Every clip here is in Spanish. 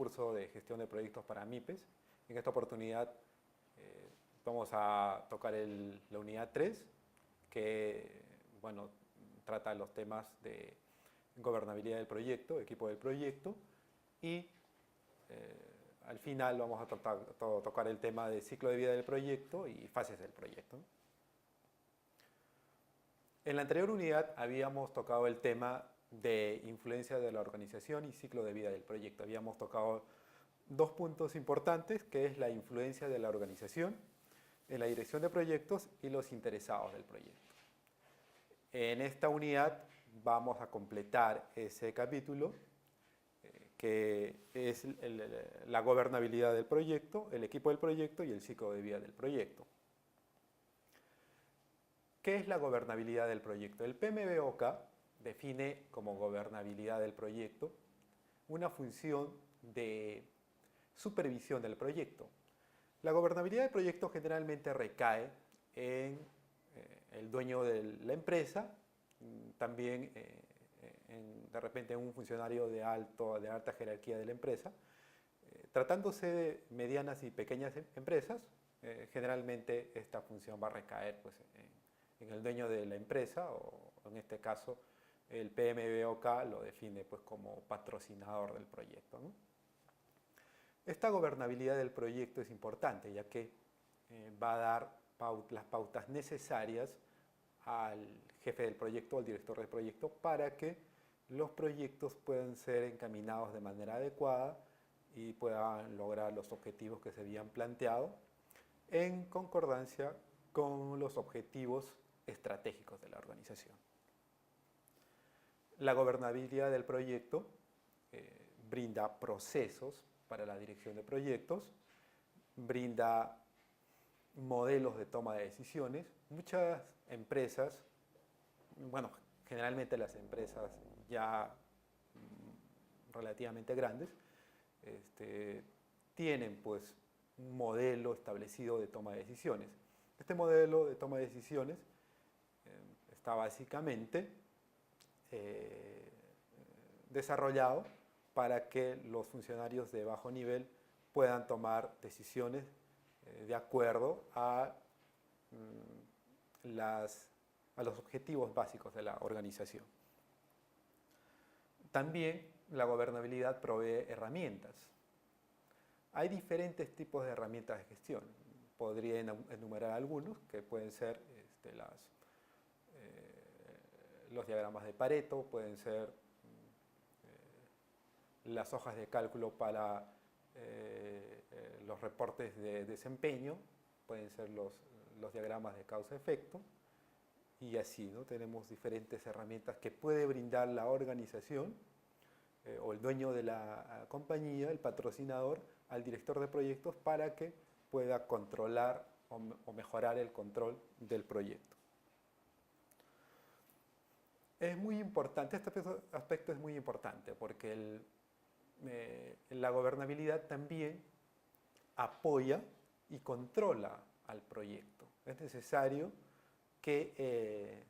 curso de gestión de proyectos para MIPES. En esta oportunidad vamos a tocar la unidad 3, que bueno, trata los temas de gobernabilidad del proyecto, equipo del proyecto, y al final vamos a tocar el tema de ciclo de vida del proyecto y fases del proyecto. En la anterior unidad habíamos tocado el tema de influencia de la organización y ciclo de vida del proyecto. Habíamos tocado dos puntos importantes, que es la influencia de la organización en la dirección de proyectos y los interesados del proyecto. En esta unidad vamos a completar ese capítulo, que es la gobernabilidad del proyecto, el equipo del proyecto y el ciclo de vida del proyecto. ¿Qué es la gobernabilidad del proyecto? El PMBOK define como gobernabilidad del proyecto una función de supervisión del proyecto. La gobernabilidad del proyecto generalmente recae en el dueño de la empresa, también de repente en un funcionario de alta jerarquía de la empresa. Tratándose de medianas y pequeñas empresas, generalmente esta función va a recaer pues, en el dueño de la empresa, o en este caso el PMBOK lo define pues, como patrocinador del proyecto, ¿no? Esta gobernabilidad del proyecto es importante, ya que va a dar las pautas necesarias al jefe del proyecto, al director del proyecto, para que los proyectos puedan ser encaminados de manera adecuada y puedan lograr los objetivos que se habían planteado en concordancia con los objetivos estratégicos de la organización. La gobernabilidad del proyecto brinda procesos para la dirección de proyectos, brinda modelos de toma de decisiones. Muchas empresas, bueno, generalmente las empresas ya relativamente grandes, tienen pues un modelo establecido de toma de decisiones. Este modelo de toma de decisiones está básicamente desarrollado para que los funcionarios de bajo nivel puedan tomar decisiones de acuerdo a los objetivos básicos de la organización. También la gobernabilidad provee herramientas. Hay diferentes tipos de herramientas de gestión. Podría enumerar algunos, que pueden ser los diagramas de Pareto, pueden ser las hojas de cálculo para los reportes de desempeño, pueden ser los diagramas de causa-efecto, y así, ¿no? Tenemos diferentes herramientas que puede brindar la organización o el dueño de la compañía, el patrocinador, al director de proyectos para que pueda controlar o mejorar el control del proyecto. Es muy importante, este aspecto es muy importante porque la gobernabilidad también apoya y controla al proyecto. Es necesario que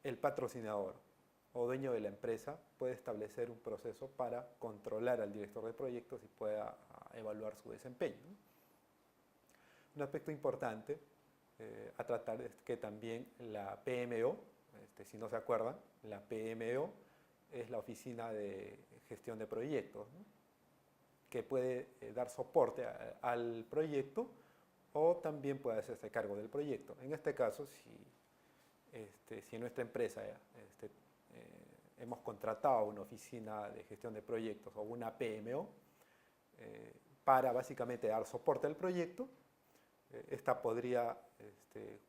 el patrocinador o dueño de la empresa pueda establecer un proceso para controlar al director de proyectos y pueda evaluar su desempeño, ¿no? Un aspecto importante a tratar es que también la PMO, si no se acuerdan, la PMO es la Oficina de Gestión de Proyectos, ¿no? Que puede dar soporte al proyecto o también puede hacerse cargo del proyecto. En este caso, si en nuestra empresa hemos contratado una oficina de gestión de proyectos o una PMO para básicamente dar soporte al proyecto, esta podría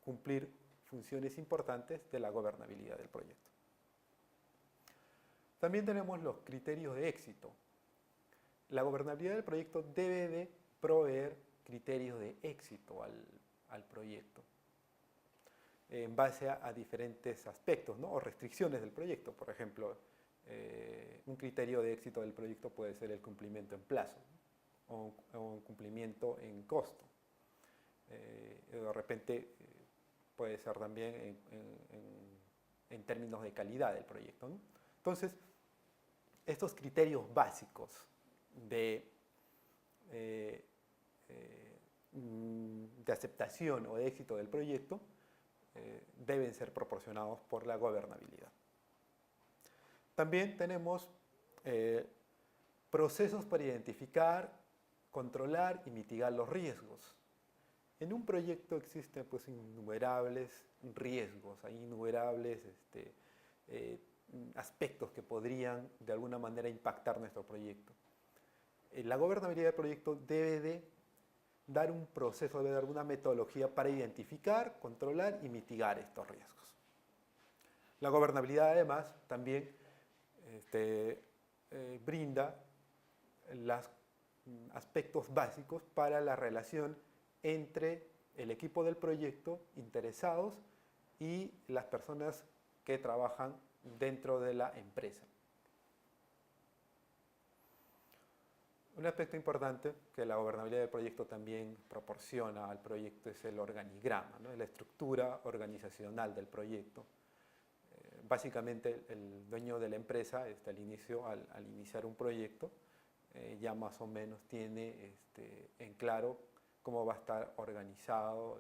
cumplir funciones importantes de la gobernabilidad del proyecto. También tenemos los criterios de éxito. La gobernabilidad del proyecto debe de proveer criterios de éxito al proyecto en base a diferentes aspectos, ¿no? O restricciones del proyecto. Por ejemplo, un criterio de éxito del proyecto puede ser el cumplimiento en plazo, ¿no? o un cumplimiento en costo. De repente puede ser también en términos de calidad del proyecto, ¿no? Entonces, estos criterios básicos de aceptación o de éxito del proyecto deben ser proporcionados por la gobernabilidad. También tenemos procesos para identificar, controlar y mitigar los riesgos. En un proyecto existen pues innumerables riesgos, hay innumerables aspectos que podrían de alguna manera impactar nuestro proyecto. La gobernabilidad del proyecto debe de dar un proceso, debe dar una metodología para identificar, controlar y mitigar estos riesgos. La gobernabilidad además también brinda los aspectos básicos para la relación entre el equipo del proyecto, interesados, y las personas que trabajan dentro de la empresa. Un aspecto importante que la gobernabilidad del proyecto también proporciona al proyecto es el organigrama, ¿no? La estructura organizacional del proyecto. Básicamente el dueño de la empresa al inicio, al iniciar un proyecto, ya más o menos tiene en claro cómo va a estar organizado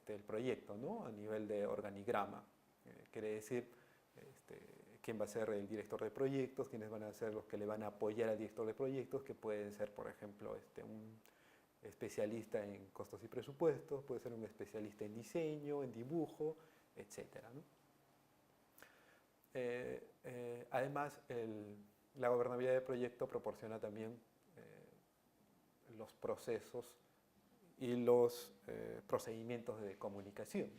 el proyecto, ¿no? A nivel de organigrama. Quiere decir quién va a ser el director de proyectos, quiénes van a ser los que le van a apoyar al director de proyectos, que pueden ser, por ejemplo, un especialista en costos y presupuestos, puede ser un especialista en diseño, en dibujo, etc., ¿no? Además, la gobernabilidad del proyecto proporciona también los procesos y los procedimientos de comunicación.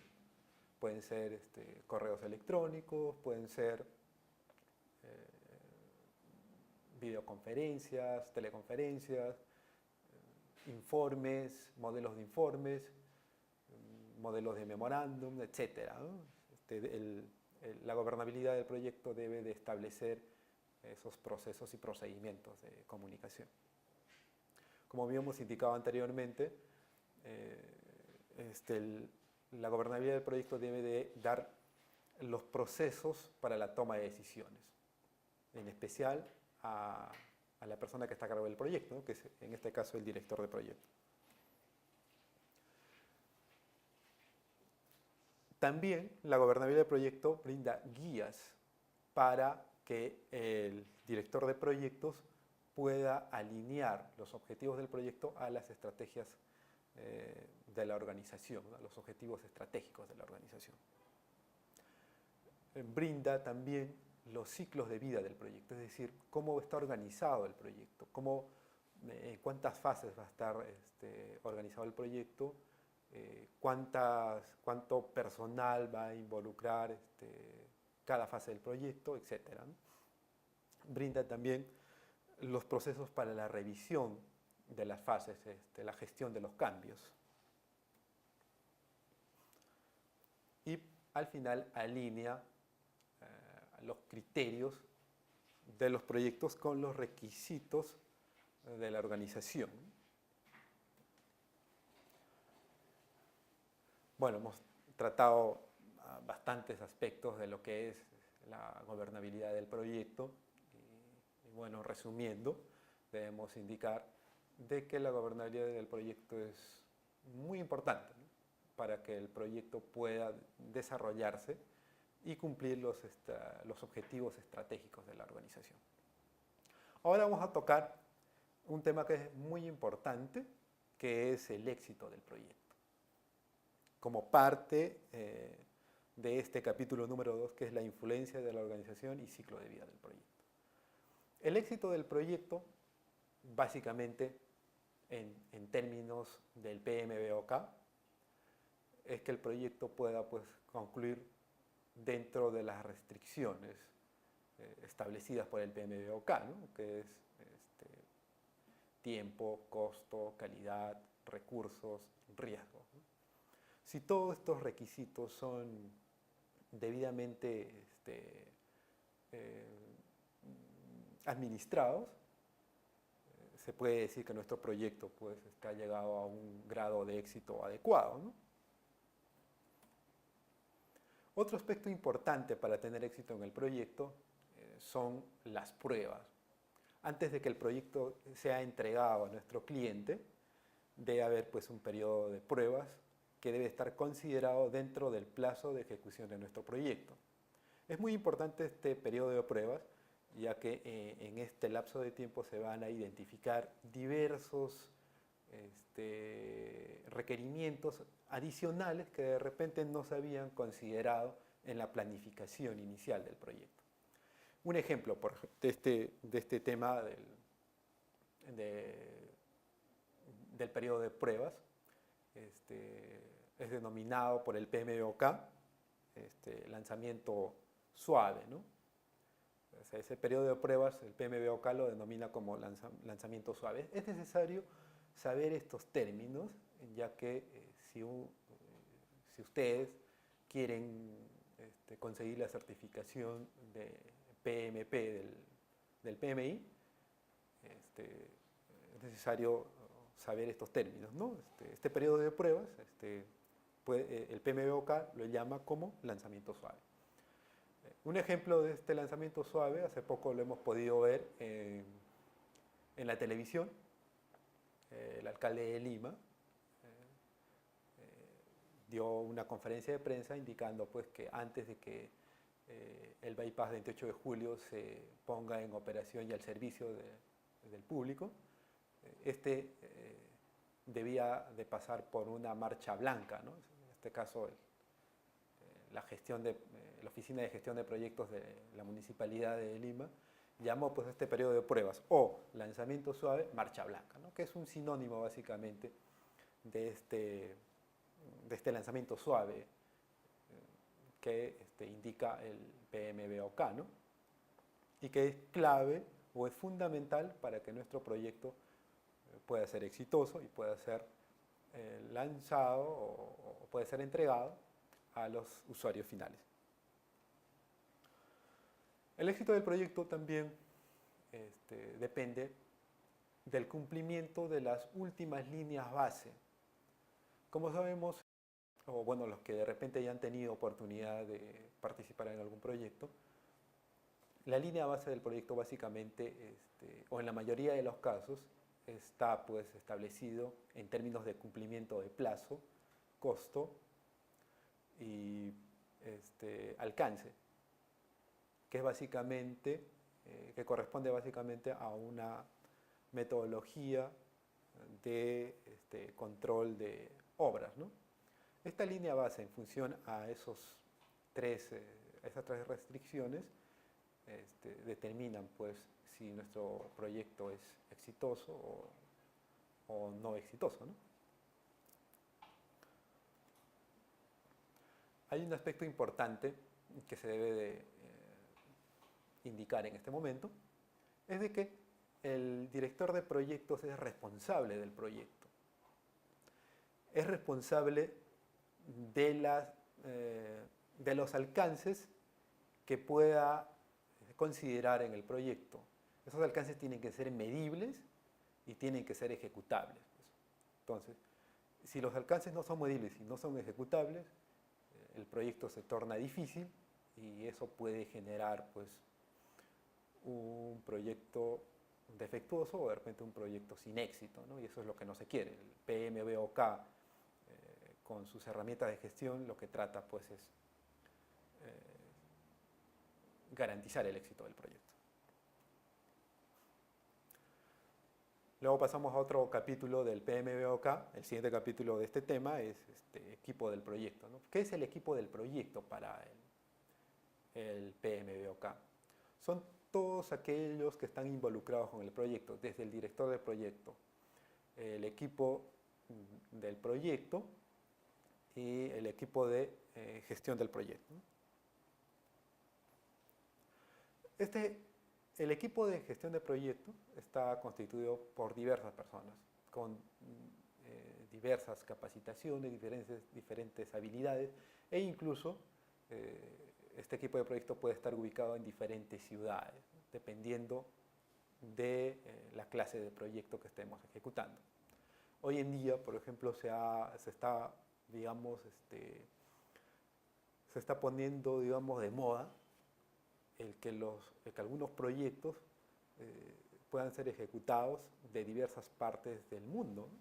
Pueden ser correos electrónicos, pueden ser videoconferencias, teleconferencias, informes, modelos de informes, modelos de memorándum, etc., ¿no? La gobernabilidad del proyecto debe de establecer esos procesos y procedimientos de comunicación. Como habíamos indicado anteriormente, la gobernabilidad del proyecto debe de dar los procesos para la toma de decisiones, en especial a la persona que está a cargo del proyecto, ¿no? Que es en este caso el director de proyecto. También la gobernabilidad del proyecto brinda guías para que el director de proyectos pueda alinear los objetivos del proyecto a las estrategias de la organización, a los objetivos estratégicos de la organización. Brinda también los ciclos de vida del proyecto, es decir, cómo está organizado el proyecto, en cuántas fases va a estar organizado el proyecto, cuánto personal va a involucrar cada fase del proyecto, etc., ¿no? Brinda también los procesos para la revisión de las fases, la gestión de los cambios. Y al final alinea los criterios de los proyectos con los requisitos de la organización. Bueno, hemos tratado bastantes aspectos de lo que es la gobernabilidad del proyecto y bueno, resumiendo, debemos indicar de que la gobernabilidad del proyecto es muy importante, ¿no? Para que el proyecto pueda desarrollarse y cumplir los objetivos estratégicos de la organización. Ahora vamos a tocar un tema que es muy importante, que es el éxito del proyecto, como parte de este capítulo número 2, que es la influencia de la organización y ciclo de vida del proyecto. El éxito del proyecto, básicamente, en términos del PMBOK, es que el proyecto pueda concluir dentro de las restricciones establecidas por el PMBOK, ¿no? Que es tiempo, costo, calidad, recursos, riesgo, ¿no? Si todos estos requisitos son debidamente administrados, se puede decir que nuestro proyecto ha llegado a un grado de éxito adecuado, ¿no? Otro aspecto importante para tener éxito en el proyecto son las pruebas. antes de que el proyecto sea entregado a nuestro cliente, debe haber pues un periodo de pruebas que debe estar considerado dentro del plazo de ejecución de nuestro proyecto. Es muy importante este periodo de pruebas, ya que en este lapso de tiempo se van a identificar diversos requerimientos adicionales que de repente no se habían considerado en la planificación inicial del proyecto. Un ejemplo de este tema del periodo de pruebas es denominado por el PMBOK lanzamiento suave, ¿no? O sea, ese periodo de pruebas el PMBOK lo denomina como lanzamiento suave. Es necesario saber estos términos, ya que si ustedes quieren conseguir la certificación de PMP del PMI, es necesario saber estos términos, ¿no? Este periodo de pruebas, el PMBOK lo llama como lanzamiento suave. Un ejemplo de este lanzamiento suave, hace poco lo hemos podido ver en la televisión. El alcalde de Lima dio una conferencia de prensa indicando pues, que antes de que el bypass 28 de julio se ponga en operación y al servicio del público, debía de pasar por una marcha blanca, ¿no? En este caso la Oficina de Gestión de Proyectos de la Municipalidad de Lima llamó pues, este periodo de pruebas o lanzamiento suave, marcha blanca, ¿no? Que es un sinónimo básicamente de este lanzamiento suave que indica el PMBOK, ¿no? Y que es clave o es fundamental para que nuestro proyecto pueda ser exitoso y pueda ser lanzado o puede ser entregado a los usuarios finales. El éxito del proyecto también depende del cumplimiento de las últimas líneas base. Como sabemos, o bueno, los que de repente ya han tenido oportunidad de participar en algún proyecto, la línea base del proyecto básicamente, o en la mayoría de los casos, está pues establecido en términos de cumplimiento de plazo, costo y alcance, que es básicamente, que corresponde básicamente a una metodología de control de obras, ¿no? Esta línea base en función a esas tres restricciones determinan pues si nuestro proyecto es exitoso o no exitoso, ¿no? Hay un aspecto importante que se debe de indicar en este momento, es de que el director de proyectos es responsable del proyecto. Es responsable de los alcances que pueda considerar en el proyecto. Esos alcances tienen que ser medibles y tienen que ser ejecutables. Entonces, si los alcances no son medibles y no son ejecutables, el proyecto se torna difícil y eso puede generar pues, un proyecto defectuoso o de repente un proyecto sin éxito, ¿no? Y eso es lo que no se quiere. El PMBOK con sus herramientas de gestión lo que trata pues es garantizar el éxito del proyecto. Luego pasamos a otro capítulo del PMBOK. El siguiente capítulo de este tema es equipo del proyecto, ¿no? ¿Qué es el equipo del proyecto para el PMBOK? Son todos aquellos que están involucrados con el proyecto, desde el director del proyecto, el equipo del proyecto y el equipo de gestión del proyecto. El equipo de gestión de proyecto está constituido por diversas personas, con diversas capacitaciones, diferentes habilidades, e incluso este equipo de proyecto puede estar ubicado en diferentes ciudades, dependiendo de la clase de proyecto que estemos ejecutando. Hoy en día, por ejemplo, se está poniendo, digamos, de moda el que algunos proyectos puedan ser ejecutados de diversas partes del mundo, ¿no?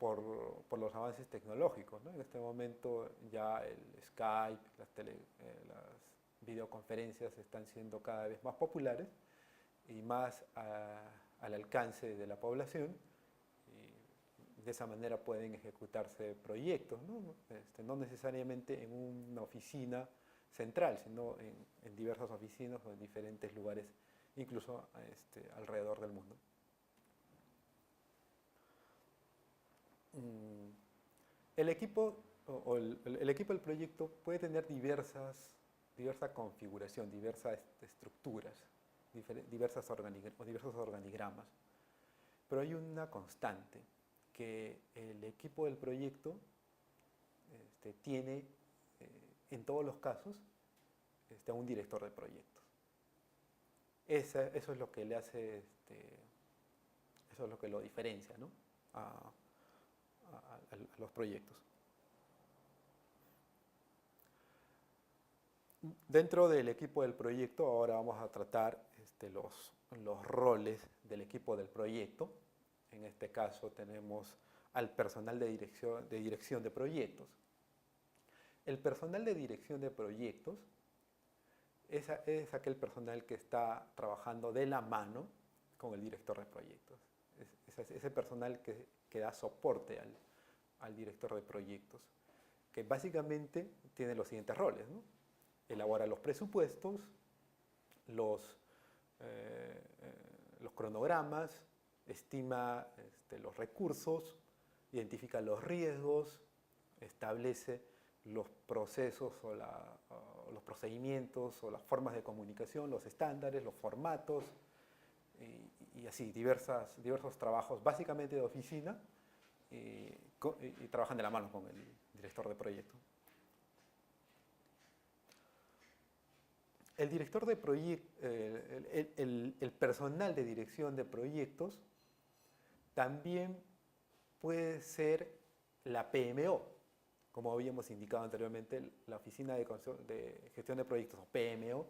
Por los avances tecnológicos, ¿no? En este momento ya el Skype, las videoconferencias están siendo cada vez más populares y más al alcance de la población, y de esa manera pueden ejecutarse proyectos, ¿no? No necesariamente en una oficina central, sino en diversas oficinas o en diferentes lugares, incluso alrededor del mundo. El equipo el equipo del proyecto puede tener diversa configuración, diversas estructuras, diversos organigramas, pero hay una constante, que el equipo del proyecto tiene en todos los casos un director de proyectos. Eso es lo que le hace, eso es lo que lo diferencia, ¿no? a los proyectos. Dentro del equipo del proyecto ahora vamos a tratar los roles del equipo del proyecto. En este caso tenemos al personal de dirección de proyectos. El personal de dirección de proyectos es aquel personal que está trabajando de la mano con el director de proyectos. Es ese personal que da soporte al director de proyectos, que básicamente tiene los siguientes roles, ¿no? Elabora los presupuestos, los cronogramas, estima los recursos, identifica los riesgos, establece los procesos o los procedimientos o las formas de comunicación, los estándares, los formatos, y así diversos trabajos básicamente de oficina, y trabajan de la mano con el director de proyecto. El director de proyectos, el personal de dirección de proyectos también puede ser la PMO, como habíamos indicado anteriormente. La Oficina de Gestión de Proyectos, o PMO,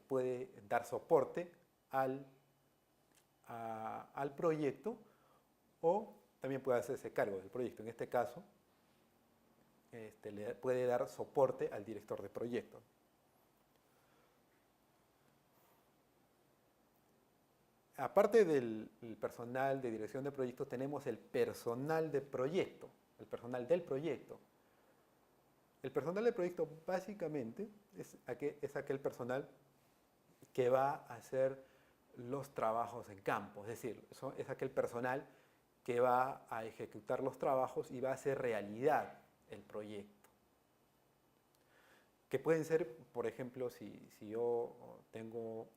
puede dar soporte al proyecto, o también puede hacerse cargo del proyecto. En este caso, le puede dar soporte al director de proyecto. Aparte del personal de dirección de proyectos, tenemos el personal de proyecto, el personal del proyecto. El personal del proyecto básicamente es aquel personal que va a hacer los trabajos en campo, es decir, es aquel personal que va a ejecutar los trabajos y va a hacer realidad el proyecto. Que pueden ser, por ejemplo, si yo tengo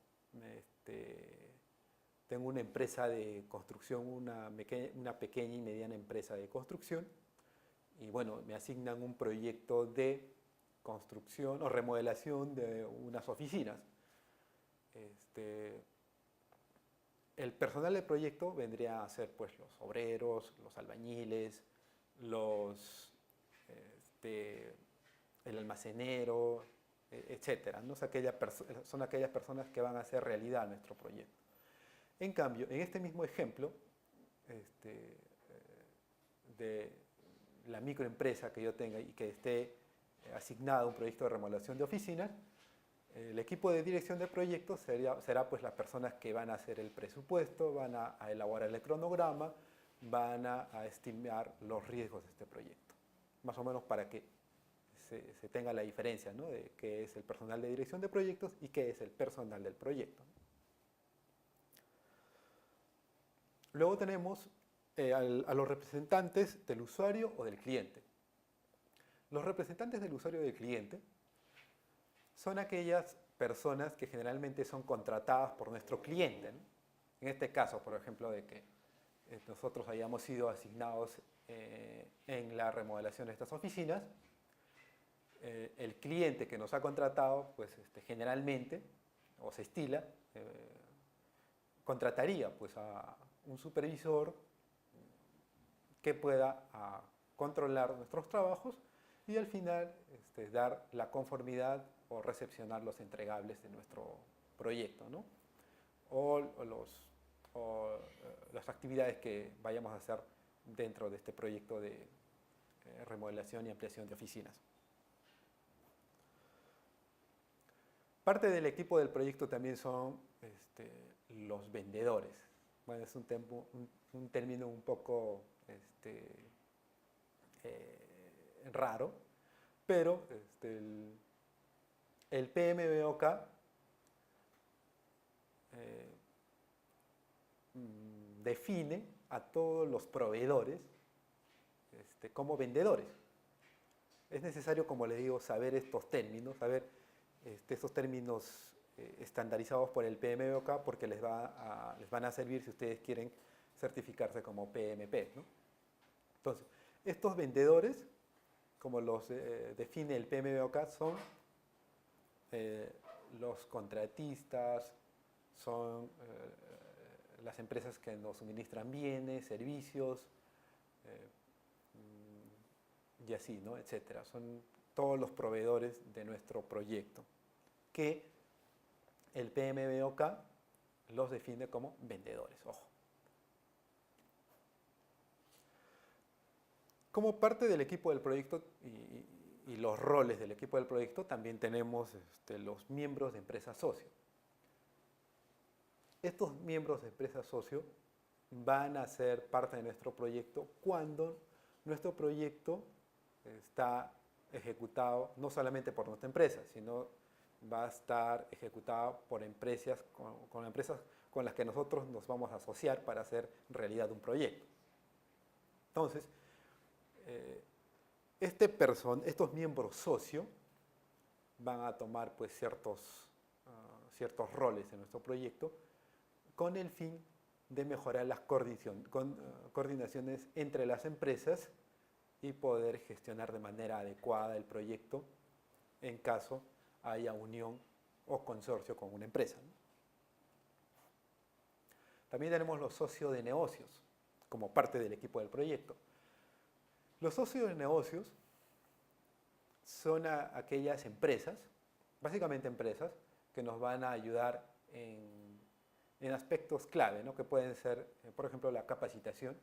una empresa de construcción, una pequeña y mediana empresa de construcción, y bueno, me asignan un proyecto de construcción o remodelación de unas oficinas. El personal del proyecto vendría a ser pues los obreros, los albañiles, el almacenero, etcétera, ¿no? Son aquellas personas que van a hacer realidad nuestro proyecto. En cambio, en este mismo ejemplo de la microempresa que yo tenga y que esté asignada a un proyecto de remodelación de oficinas, el equipo de dirección de proyectos será pues las personas que van a hacer el presupuesto, van a elaborar el cronograma, van a estimar los riesgos de este proyecto. Más o menos para que se tenga la diferencia, ¿no?, de qué es el personal de dirección de proyectos y qué es el personal del proyecto. Luego tenemos a los representantes del usuario o del cliente. Los representantes del usuario o del cliente son aquellas personas que generalmente son contratadas por nuestro cliente, ¿no? En este caso, por ejemplo, de que nosotros hayamos sido asignados en la remodelación de estas oficinas, el cliente que nos ha contratado, pues generalmente, o se estila, contrataría pues a un supervisor que pueda controlar nuestros trabajos y al final dar la conformidad o recepcionar los entregables de nuestro proyecto, ¿no? o las actividades que vayamos a hacer dentro de este proyecto de remodelación y ampliación de oficinas. Parte del equipo del proyecto también son los vendedores. Bueno, es un término un poco raro, pero el PMBOK define a todos los proveedores como vendedores. Es necesario, como les digo, saber estos términos, saber estos términos estandarizados por el PMBOK, porque les van a servir si ustedes quieren certificarse como PMP, ¿no? Entonces, estos vendedores, como los define el PMBOK, son los contratistas, son las empresas que nos suministran bienes, servicios, y así, ¿no? Etcétera. Son todos los proveedores de nuestro proyecto, que el PMBOK los define como vendedores, ojo. Como parte del equipo del proyecto y los roles del equipo del proyecto, también tenemos los miembros de empresa socio. Estos miembros de empresa socio van a ser parte de nuestro proyecto cuando nuestro proyecto está ejecutado no solamente por nuestra empresa, sino va a estar ejecutado por empresas, con empresas con las que nosotros nos vamos a asociar para hacer realidad un proyecto. Entonces, estos miembros socios van a tomar pues, ciertos roles en nuestro proyecto con el fin de mejorar las coordinaciones entre las empresas y poder gestionar de manera adecuada el proyecto en caso haya unión o consorcio con una empresa, ¿no? También tenemos los socios de negocios como parte del equipo del proyecto. Los socios de negocios son aquellas empresas, básicamente empresas, que nos van a ayudar en aspectos clave, ¿no? Que pueden ser, por ejemplo, la capacitación.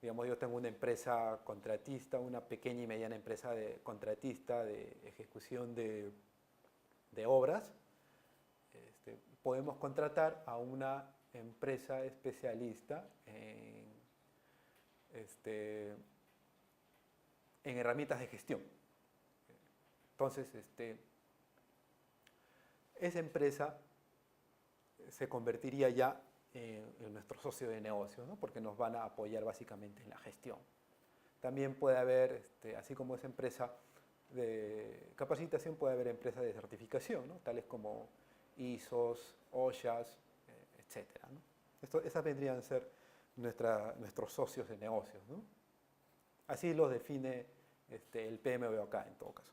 Digamos, yo tengo una empresa contratista, una pequeña y mediana empresa contratista de ejecución de obras. Podemos contratar a una empresa especialista en herramientas de gestión. Entonces, esa empresa se convertiría ya en nuestro socio de negocio, ¿no? Porque nos van a apoyar básicamente en la gestión. También puede haber, así como esa empresa de capacitación, puede haber empresas de certificación, ¿no? Tales como ISOs, OSHAs, etc., ¿no? Esas vendrían a ser nuestros socios de negocios, ¿no? Así los define el PMBOK en todo caso.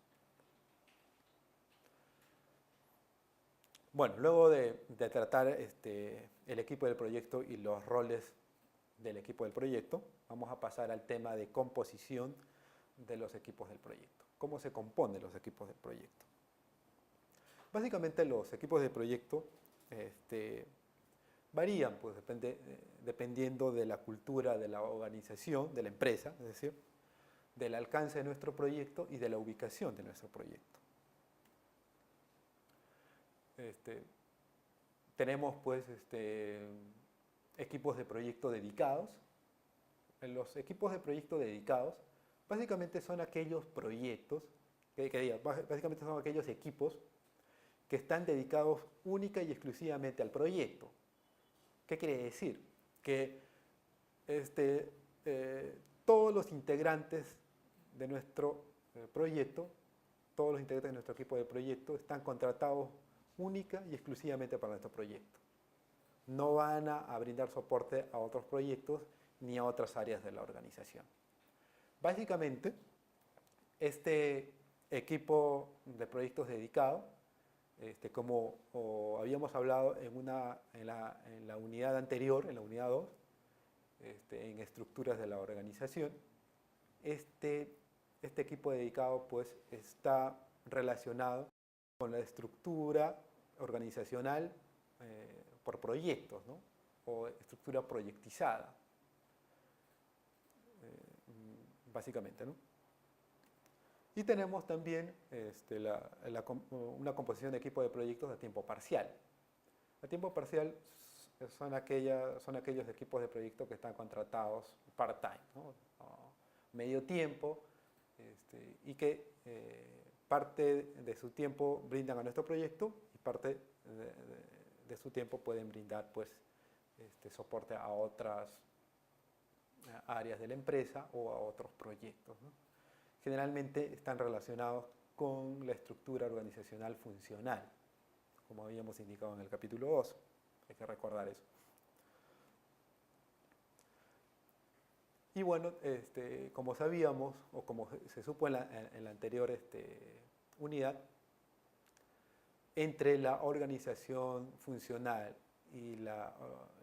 Bueno, luego de tratar el equipo del proyecto y los roles del equipo del proyecto, vamos a pasar al tema de composición de los equipos del proyecto. ¿Cómo se componen los equipos del proyecto? Básicamente los equipos del proyecto varían, pues, dependiendo de la cultura de la organización, de la empresa, es decir, del alcance de nuestro proyecto y de la ubicación de nuestro proyecto. Tenemos pues equipos de proyecto dedicados. Los equipos de proyecto dedicados básicamente son aquellos proyectos, básicamente son aquellos equipos que están dedicados única y exclusivamente al proyecto. ¿Qué quiere decir? Que todos los integrantes de nuestro proyecto, todos los integrantes de nuestro equipo de proyecto están contratados única y exclusivamente para nuestro proyecto. No van a brindar soporte a otros proyectos ni a otras áreas de la organización. Básicamente, este equipo de proyectos dedicado, como habíamos hablado en la unidad anterior, en la unidad 2, en estructuras de la organización, este equipo dedicado pues, está relacionado con la estructura organizacional por proyectos, ¿no? O estructura proyectizada, básicamente, ¿no? Y tenemos también una composición de equipo de proyectos a tiempo parcial. A tiempo parcial son aquellos equipos de proyectos que están contratados part-time, ¿no? Medio tiempo, y que parte de su tiempo brindan a nuestro proyecto y parte de su tiempo pueden brindar pues, soporte a otras áreas de la empresa o a otros proyectos, ¿no? Generalmente están relacionados con la estructura organizacional funcional, como habíamos indicado en el capítulo 2. Hay que recordar eso. Y bueno, como sabíamos, o como se supo en la anterior unidad, entre la organización funcional y la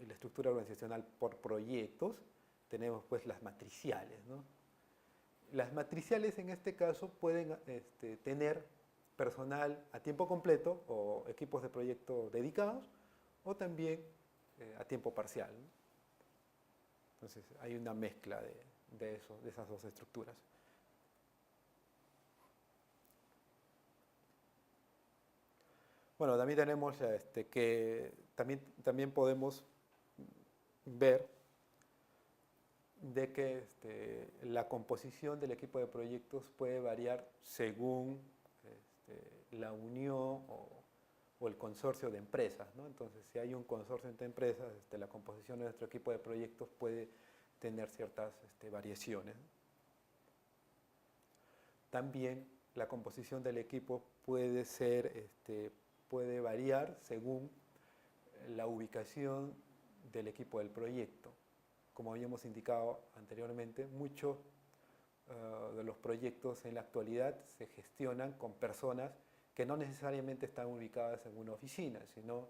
estructura organizacional por proyectos, tenemos pues las matriciales, ¿no? Las matriciales en este caso pueden tener personal a tiempo completo o equipos de proyecto dedicados o también a tiempo parcial, ¿no? Entonces hay una mezcla de esas dos estructuras. Bueno, también tenemos que también podemos ver de que la composición del equipo de proyectos puede variar según la unión o el consorcio de empresas, ¿no? Entonces, si hay un consorcio entre empresas, la composición de nuestro equipo de proyectos puede tener ciertas variaciones. También la composición del equipo puede puede variar según la ubicación del equipo del proyecto. Como habíamos indicado anteriormente, muchos de los proyectos en la actualidad se gestionan con personas que no necesariamente están ubicadas en una oficina, sino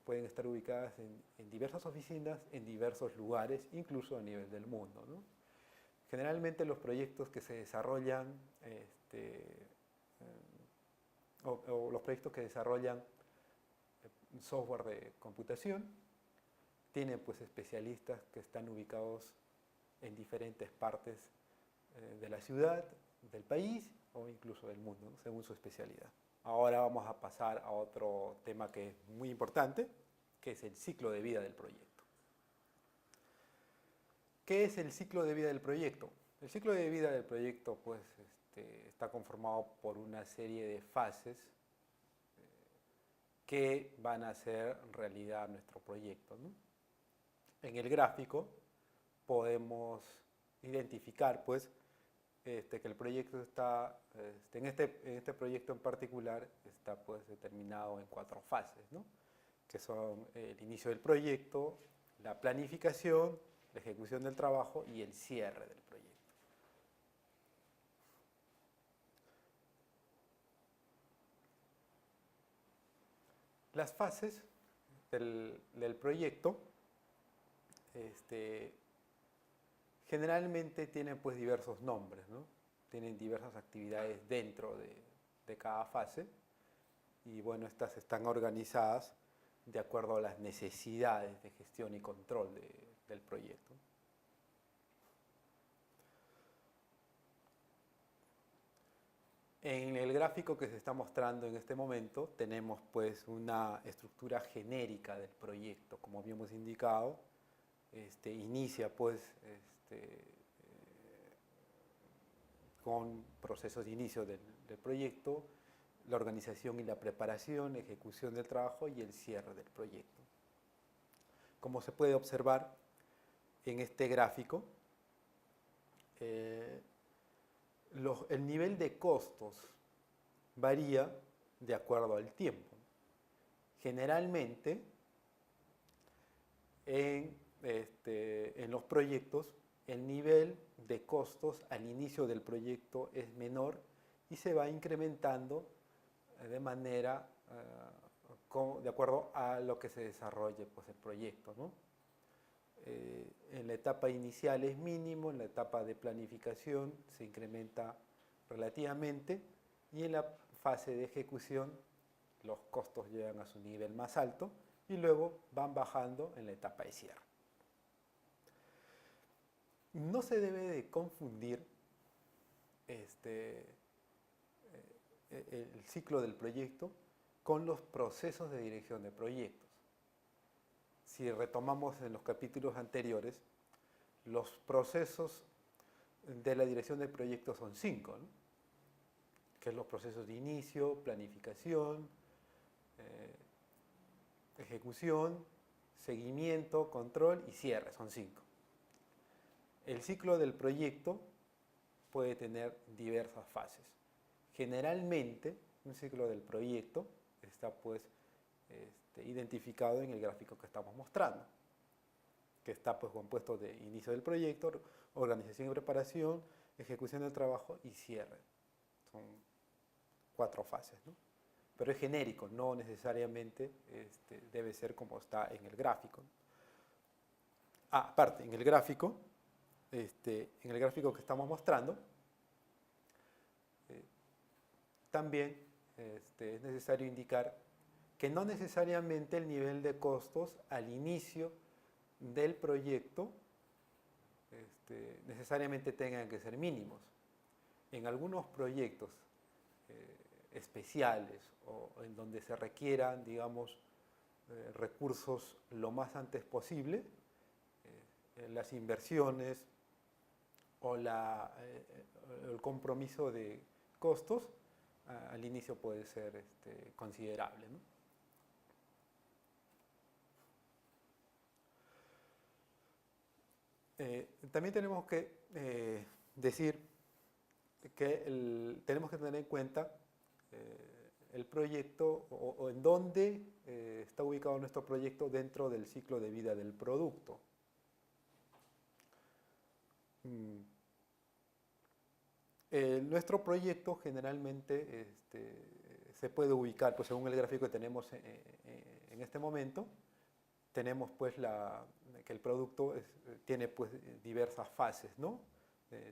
pueden estar ubicadas en diversas oficinas, en diversos lugares, incluso a nivel del mundo, ¿no? Generalmente los proyectos que se desarrollan, o los proyectos que desarrollan software de computación, tienen pues especialistas que están ubicados en diferentes partes de la ciudad, del país o incluso del mundo, ¿no? Según su especialidad. Ahora vamos a pasar a otro tema que es muy importante, que es el ciclo de vida del proyecto. ¿Qué es el ciclo de vida del proyecto? El ciclo de vida del proyecto pues, está conformado por una serie de fases que van a hacer realidad nuestro proyecto, ¿no? En el gráfico podemos identificar pues, que el proyecto está, en este proyecto en particular, está pues determinado en 4 fases, ¿no? Que son el inicio del proyecto, la planificación, la ejecución del trabajo y el cierre del proyecto. Las fases del proyecto generalmente tienen pues diversos nombres, ¿no? Tienen diversas actividades dentro de cada fase y bueno, estas están organizadas de acuerdo a las necesidades de gestión y control del proyecto. En el gráfico que se está mostrando en este momento tenemos pues una estructura genérica del proyecto, como habíamos indicado. Inicia pues con procesos de inicio del proyecto, la organización y la preparación, ejecución del trabajo y el cierre del proyecto. Como se puede observar en este gráfico, el nivel de costos varía de acuerdo al tiempo. Generalmente, en los proyectos, el nivel de costos al inicio del proyecto es menor y se va incrementando de manera, de acuerdo a lo que se desarrolle pues, el proyecto, ¿no? En la etapa inicial es mínimo, en la etapa de planificación se incrementa relativamente y en la fase de ejecución los costos llegan a su nivel más alto y luego van bajando en la etapa de cierre. No se debe de confundir el ciclo del proyecto con los procesos de dirección de proyectos. Si retomamos en los capítulos anteriores, los procesos de la dirección de proyectos son 5, ¿no? Que es los procesos de inicio, planificación, ejecución, seguimiento, control y cierre, son 5. El ciclo del proyecto puede tener diversas fases. Generalmente, un ciclo del proyecto está pues identificado en el gráfico que estamos mostrando, que está pues compuesto de inicio del proyecto, organización y preparación, ejecución del trabajo y cierre. Son 4 fases, ¿no? Pero es genérico, no necesariamente debe ser como está en el gráfico. Aparte, en el gráfico que estamos mostrando, también es necesario indicar que no necesariamente el nivel de costos al inicio del proyecto necesariamente tengan que ser mínimos. En algunos proyectos especiales o en donde se requieran, digamos, recursos lo más antes posible, las inversiones o el compromiso de costos al inicio puede ser considerable, ¿no? También tenemos que decir que tenemos que tener en cuenta el proyecto o en dónde está ubicado nuestro proyecto dentro del ciclo de vida del producto. Nuestro proyecto generalmente se puede ubicar, pues según el gráfico que tenemos en este momento, tenemos pues que el producto tiene pues diversas fases, ¿no?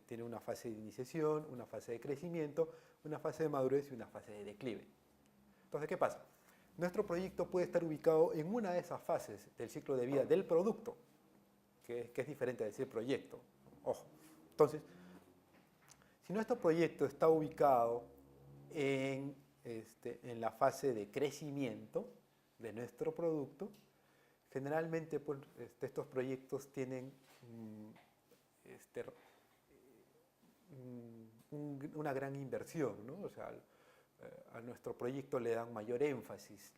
Tiene una fase de iniciación, una fase de crecimiento, una fase de madurez y una fase de declive. Entonces, ¿qué pasa? Nuestro proyecto puede estar ubicado en una de esas fases del ciclo de vida del producto, que es diferente a decir proyecto. Ojo. Entonces, si nuestro proyecto está ubicado en la fase de crecimiento de nuestro producto, generalmente pues, estos proyectos tienen una gran inversión, ¿no? O sea, a nuestro proyecto le dan mayor énfasis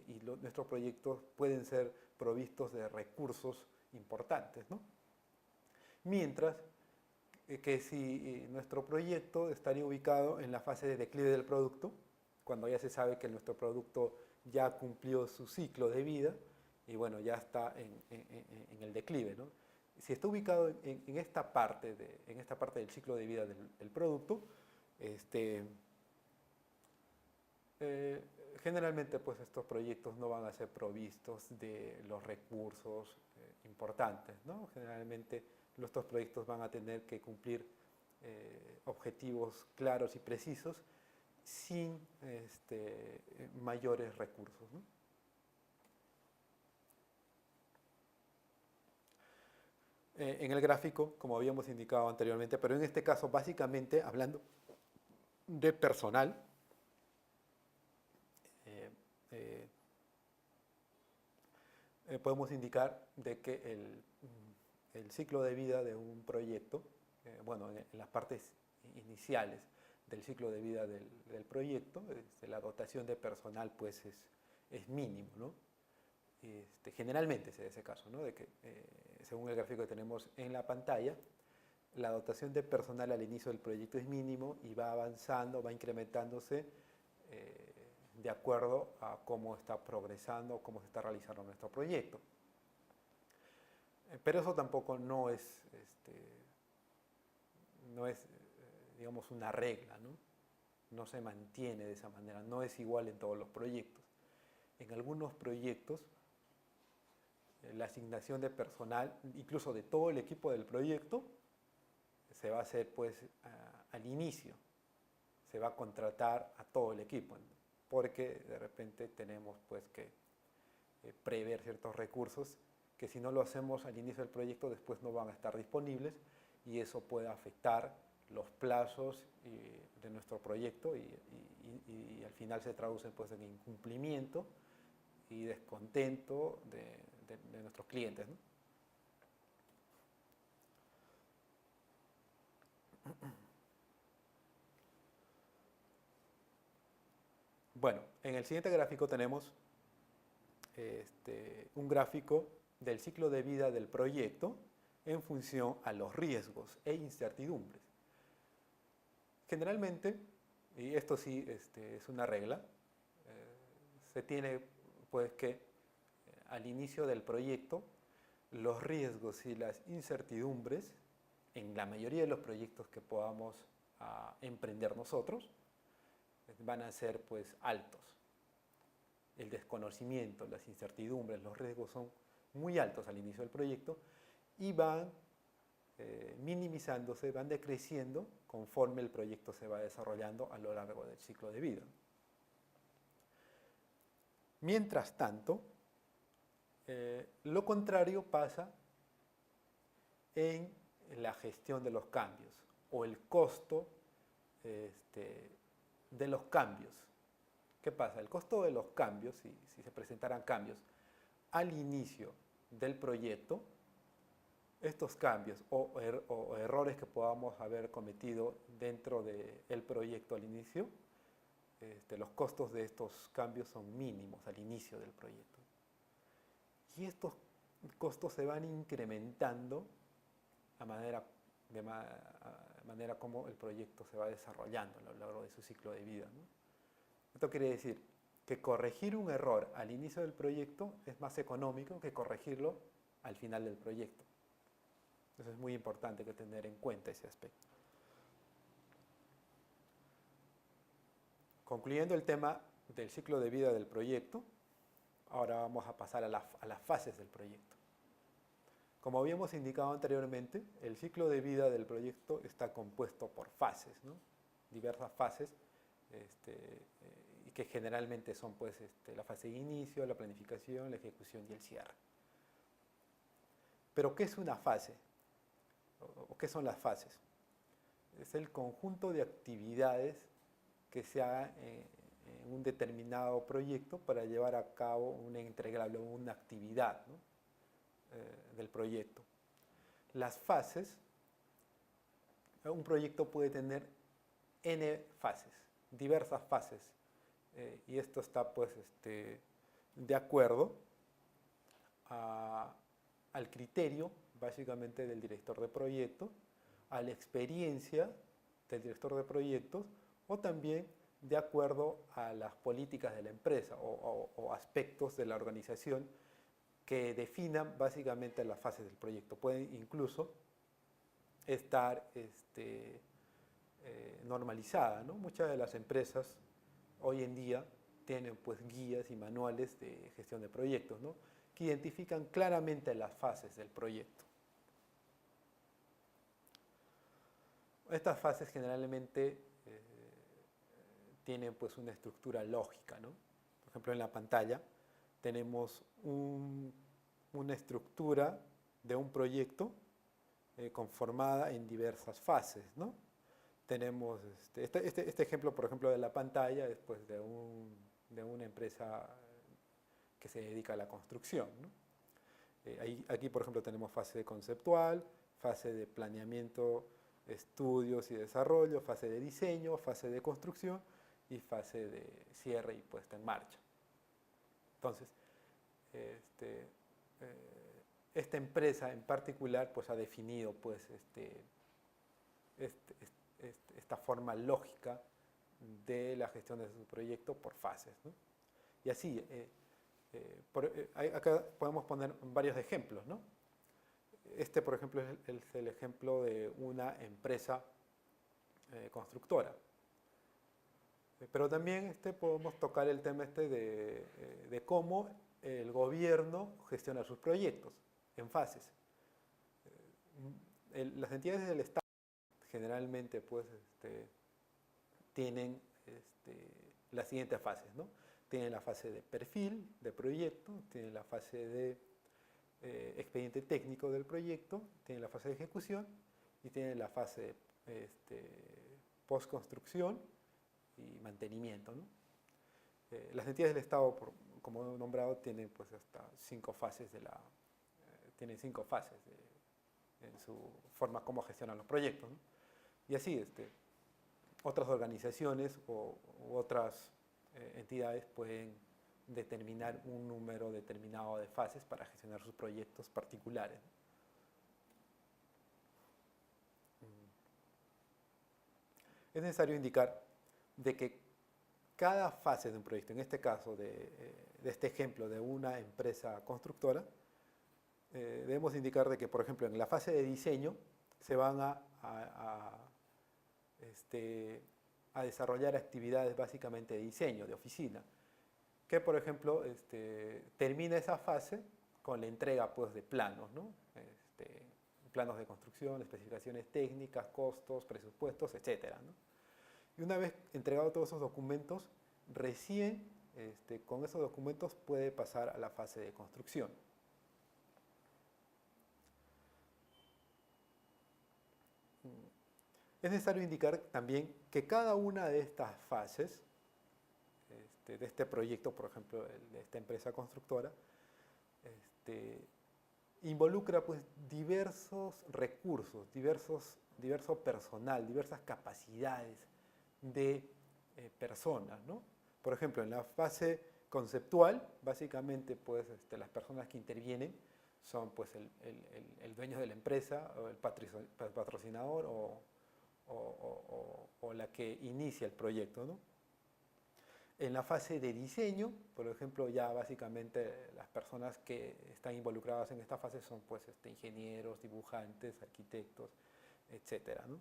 y nuestros proyectos pueden ser provistos de recursos importantes, ¿no? Mientras que si nuestro proyecto estaría ubicado en la fase de declive del producto, cuando ya se sabe que nuestro producto ya cumplió su ciclo de vida y bueno, ya está en el declive, ¿no? Si está ubicado en esta parte del ciclo de vida del producto, generalmente pues estos proyectos no van a ser provistos de los recursos importantes, ¿no? Generalmente estos proyectos van a tener que cumplir objetivos claros y precisos sin mayores recursos, ¿no? En el gráfico, como habíamos indicado anteriormente, pero en este caso básicamente hablando de personal, podemos indicar de que el ciclo de vida de un proyecto, bueno, en las partes iniciales del ciclo de vida del proyecto, la dotación de personal pues es mínimo, ¿no? Generalmente se da ese caso, ¿no? De que según el gráfico que tenemos en la pantalla, la dotación de personal al inicio del proyecto es mínimo y va avanzando, va incrementándose de acuerdo a cómo está progresando, cómo se está realizando nuestro proyecto. Pero eso tampoco no es digamos, una regla, ¿no? No se mantiene de esa manera, no es igual en todos los proyectos. En algunos proyectos, la asignación de personal, incluso de todo el equipo del proyecto, se va a hacer pues al inicio. se va a contratar a todo el equipo, ¿no? Porque de repente tenemos pues que prever ciertos recursos que si no lo hacemos al inicio del proyecto después no van a estar disponibles y eso puede afectar los plazos de nuestro proyecto y al final se traduce pues en incumplimiento y descontento de nuestros clientes, ¿no? Bueno, en el siguiente gráfico tenemos un gráfico del ciclo de vida del proyecto en función a los riesgos e incertidumbres. Generalmente, y esto sí es una regla, se tiene pues que al inicio del proyecto los riesgos y las incertidumbres en la mayoría de los proyectos que podamos emprender nosotros van a ser pues altos. El desconocimiento, las incertidumbres, los riesgos son muy altos al inicio del proyecto y van minimizándose, van decreciendo conforme el proyecto se va desarrollando a lo largo del ciclo de vida. Mientras tanto, lo contrario pasa en la gestión de los cambios o el costo de los cambios. ¿Qué pasa? El costo de los cambios, si se presentaran cambios al inicio del proyecto, estos cambios o errores que podamos haber cometido dentro del proyecto al inicio, los costos de estos cambios son mínimos al inicio del proyecto. Y estos costos se van incrementando de manera como el proyecto se va desarrollando a lo largo de su ciclo de vida, ¿no? Esto quiere decir que corregir un error al inicio del proyecto es más económico que corregirlo al final del proyecto. Entonces es muy importante que tener en cuenta ese aspecto. Concluyendo el tema del ciclo de vida del proyecto, ahora vamos a pasar a las fases del proyecto. Como habíamos indicado anteriormente, el ciclo de vida del proyecto está compuesto por fases, ¿no? Diversas fases, que generalmente son pues, la fase de inicio, la planificación, la ejecución y el cierre. Pero, ¿qué es una fase? ¿O qué son las fases? Es el conjunto de actividades que se hagan en un determinado proyecto para llevar a cabo una entregable, una actividad, ¿no? Del proyecto. Las fases, un proyecto puede tener n fases, diversas fases, y esto está pues de acuerdo al criterio básicamente del director de proyecto, a la experiencia del director de proyectos o también de acuerdo a las políticas de la empresa o aspectos de la organización que definan básicamente las fases del proyecto. Pueden incluso estar normalizada, ¿no? Muchas de las empresas hoy en día tienen pues guías y manuales de gestión de proyectos, ¿no? Que identifican claramente las fases del proyecto. Estas fases generalmente tienen pues una estructura lógica, ¿no? Por ejemplo, en la pantalla tenemos una estructura de un proyecto conformada en diversas fases, ¿no? Tenemos este ejemplo, por ejemplo, de la pantalla es pues, de una empresa que se dedica a la construcción, ¿no? Aquí, por ejemplo, tenemos fase conceptual, fase de planeamiento, estudios y desarrollo, fase de diseño, fase de construcción y fase de cierre y puesta en marcha. Entonces, esta empresa en particular pues, ha definido pues, esta forma lógica de la gestión de su proyecto por fases, ¿no? Y así, acá podemos poner varios ejemplos, ¿no? Por ejemplo, es el ejemplo de una empresa constructora. Pero también podemos tocar el tema de cómo el gobierno gestiona sus proyectos en fases. Las entidades del Estado generalmente pues, tienen las siguientes fases, ¿no? Tienen la fase de perfil de proyecto, tienen la fase de expediente técnico del proyecto, tienen la fase de ejecución y tienen la fase de postconstrucción y mantenimiento, ¿no? Las entidades del Estado, como he nombrado, tienen pues hasta 5 fases tienen 5 fases en su forma como gestionan los proyectos, ¿no? Y así, otras organizaciones u otras entidades pueden determinar un número determinado de fases para gestionar sus proyectos particulares. Es necesario indicar de que cada fase de un proyecto, en este caso de este ejemplo de una empresa constructora, debemos indicar de que, por ejemplo, en la fase de diseño se van a desarrollar actividades básicamente de diseño, de oficina, que por ejemplo termina esa fase con la entrega pues, de planos, ¿no? Planos de construcción, especificaciones técnicas, costos, presupuestos, etc., ¿no? Y una vez entregados todos esos documentos, recién con esos documentos puede pasar a la fase de construcción. Es necesario indicar también que cada una de estas fases de este proyecto, por ejemplo, de esta empresa constructora, involucra pues, diversos recursos, diverso personal, diversas capacidades de personas, ¿no? Por ejemplo, en la fase conceptual, básicamente pues, las personas que intervienen son pues, el dueño de la empresa, o el patrocinador o la que inicia el proyecto, ¿no? En la fase de diseño, por ejemplo, ya básicamente las personas que están involucradas en esta fase son pues, ingenieros, dibujantes, arquitectos, etcétera, ¿no?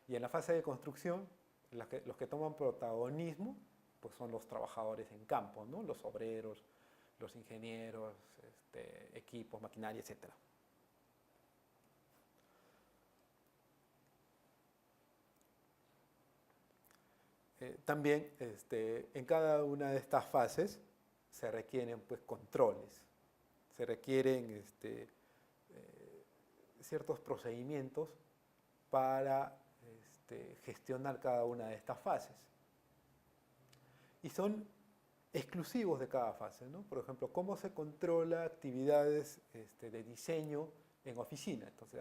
Y en la fase de construcción, los que toman protagonismo pues, son los trabajadores en campo, ¿no? Los obreros, los ingenieros, equipos, maquinaria, etcétera. También en cada una de estas fases se requieren pues, controles, se requieren ciertos procedimientos para gestionar cada una de estas fases. Y son exclusivos de cada fase, ¿no? Por ejemplo, cómo se controla actividades de diseño en oficina. Entonces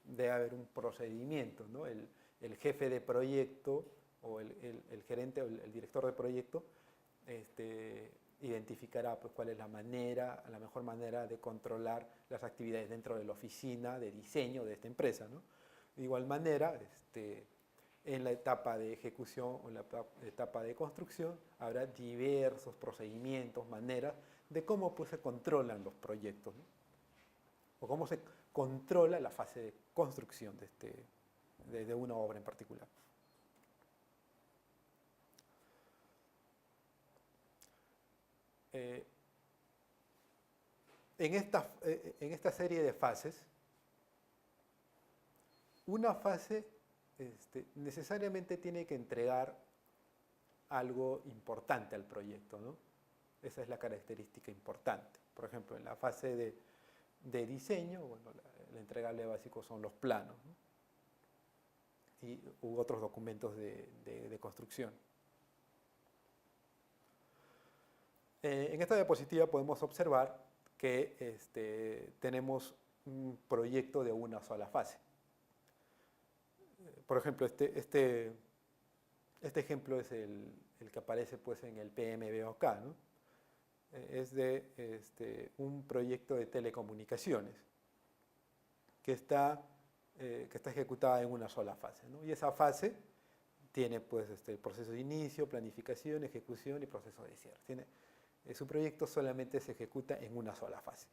debe haber un procedimiento, ¿no? El jefe de proyecto o el gerente o el director de proyecto identificará pues, cuál es la mejor manera de controlar las actividades dentro de la oficina de diseño de esta empresa, ¿no? De igual manera, en la etapa de ejecución o en la etapa de construcción habrá diversos procedimientos, maneras de cómo pues, se controlan los proyectos, ¿no? O cómo se controla la fase de construcción de una obra en particular. En esta serie de fases, una fase necesariamente tiene que entregar algo importante al proyecto, ¿no? Esa es la característica importante. Por ejemplo, en la fase de diseño, bueno, el entregable básico son los planos, ¿no? U otros documentos de construcción. En esta diapositiva podemos observar que tenemos un proyecto de una sola fase. Por ejemplo, este ejemplo es el que aparece pues, en el PMBOK, ¿no? Es de un proyecto de telecomunicaciones que está ejecutada en una sola fase, ¿no? Y esa fase tiene pues, el proceso de inicio, planificación, ejecución y proceso de cierre. Su proyecto solamente se ejecuta en una sola fase.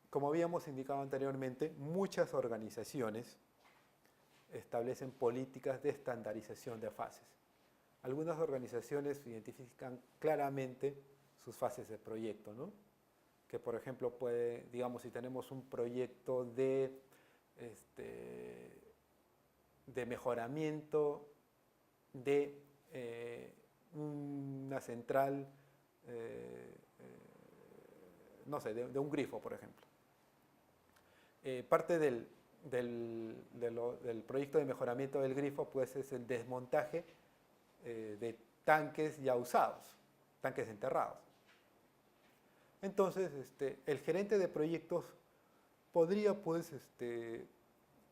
Como habíamos indicado anteriormente, muchas organizaciones establecen políticas de estandarización de fases. Algunas organizaciones identifican claramente sus fases de proyecto, ¿no? Que por ejemplo digamos, si tenemos un proyecto de de mejoramiento de una central, no sé, de un grifo, por ejemplo. Parte del proyecto de mejoramiento del grifo pues, es el desmontaje de tanques ya usados, tanques enterrados. Entonces, el gerente de proyectos podría pues,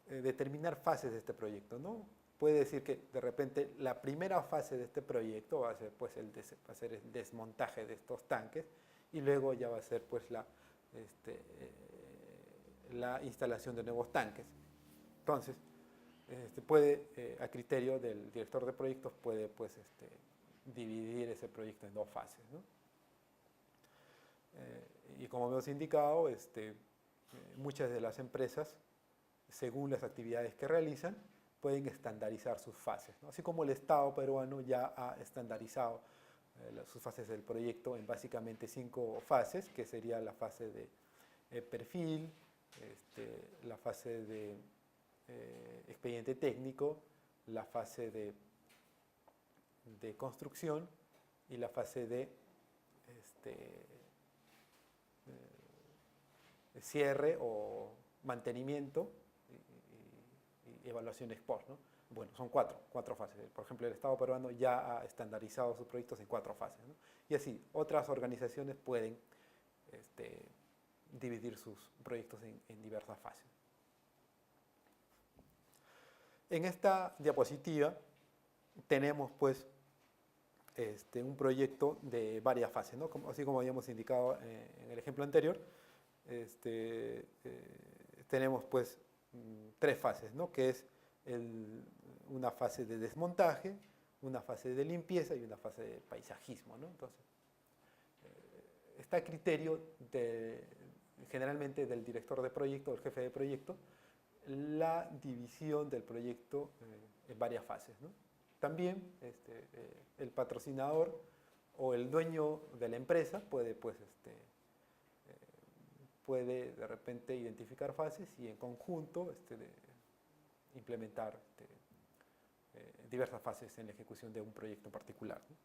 determinar fases de este proyecto, ¿no? Puede decir que de repente la primera fase de este proyecto va a ser, pues, va a ser el desmontaje de estos tanques y luego ya va a ser pues, la instalación de nuevos tanques. Entonces, puede, a criterio del director de proyectos, puede pues, dividir ese proyecto en dos fases, ¿no? Y como hemos indicado, muchas de las empresas, según las actividades que realizan, pueden estandarizar sus fases, ¿no? Así como el Estado peruano ya ha estandarizado sus fases del proyecto en básicamente 5 fases, que sería la fase de perfil, la fase de expediente técnico, la fase de construcción y la fase de cierre o mantenimiento y evaluación ex post, ¿no? Bueno, son cuatro fases. Por ejemplo, el Estado peruano ya ha estandarizado sus proyectos en 4 fases, ¿no? Y así, otras organizaciones pueden dividir sus proyectos en diversas fases. En esta diapositiva tenemos pues un proyecto de varias fases, ¿no? Así como habíamos indicado en el ejemplo anterior, tenemos pues 3 fases, ¿no? Que es una fase de desmontaje, una fase de limpieza y una fase de paisajismo, ¿no? Entonces, está a criterio generalmente del director de proyecto, del jefe de proyecto, la división del proyecto en varias fases, ¿no? También el patrocinador o el dueño de la empresa puede, pues, puede de repente identificar fases y en conjunto implementar diversas fases en la ejecución de un proyecto particular, ¿no?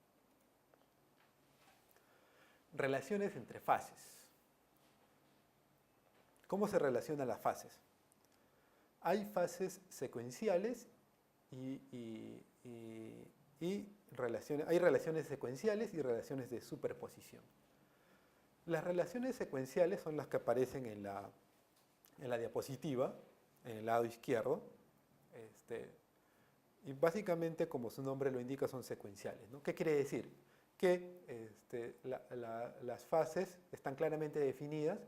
Relaciones entre fases. ¿Cómo se relacionan las fases? Hay fases secuenciales hay relaciones secuenciales y relaciones de superposición. Las relaciones secuenciales son las que aparecen en la diapositiva, en el lado izquierdo. Y básicamente, como su nombre lo indica, son secuenciales, ¿no? ¿Qué quiere decir? Que las fases están claramente definidas